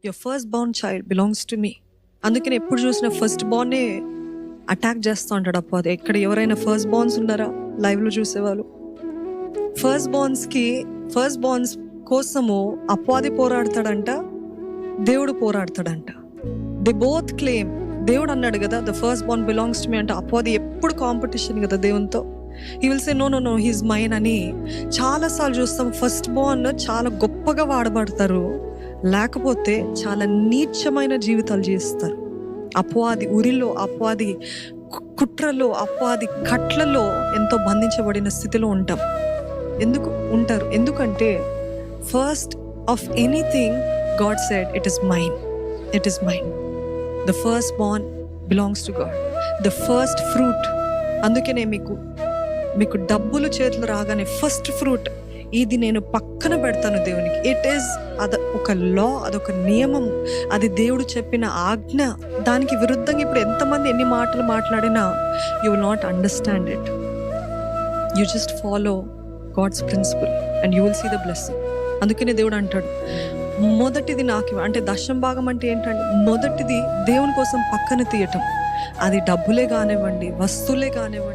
Your first born child belongs to me. అందుకని ఎప్పుడు చూసిన ఫస్ట్ బోర్నే అటాక్ చేస్తూ ఉంటాడు అపవాది. ఇక్కడ ఎవరైనా ఫస్ట్ బోర్న్స్ ఉన్నారా లైవ్లో చూసేవాళ్ళు? ఫస్ట్ బోర్న్స్ కోసము అపవాది పోరాడతాడంట, దేవుడు పోరాడతాడంట. They both claim. దేవుడు అన్నాడు కదా, the first born belongs to me అంటే అపవాది ఎప్పుడు కాంపిటీషన్ కదా దేవునితో. He will say no he's mine అని. చాలాసార్లు చూస్తాం ఫస్ట్ బోర్న్ చాలా గొప్పగా వాడబడతారు, లేకపోతే చాలా నీచమైన జీవితాలు జీవిస్తారు. అపవాది ఉరిలో, అపవాది కుట్రలో, అపవాది కట్లలో ఎంతో బంధించబడిన స్థితిలో ఉంటాం. ఎందుకంటే first of anything God said it is mine. The first born belongs to God, the first fruit. అందుకనే మీకు డబ్బులు చేతులు రాగానే ఫస్ట్ ఫ్రూట్ ఇది నేను పక్కన పెడతాను దేవునికి. ఒక లా, అదొక నియమము, అది దేవుడు చెప్పిన ఆజ్ఞ. దానికి విరుద్ధంగా ఇప్పుడు ఎంతమంది ఎన్ని మాటలు మాట్లాడినా you will not understand it. You just follow God's principle and you will see the blessing. అందుకనే దేవుడు అంటాడు, మొదటిది నాకు అంటే దశమ భాగం అంటే ఏంటంటే మొదటిది దేవుని కోసం పక్కన తీయటం. అది డబ్బులే కానివ్వండి, వస్తువులే కానివ్వండి.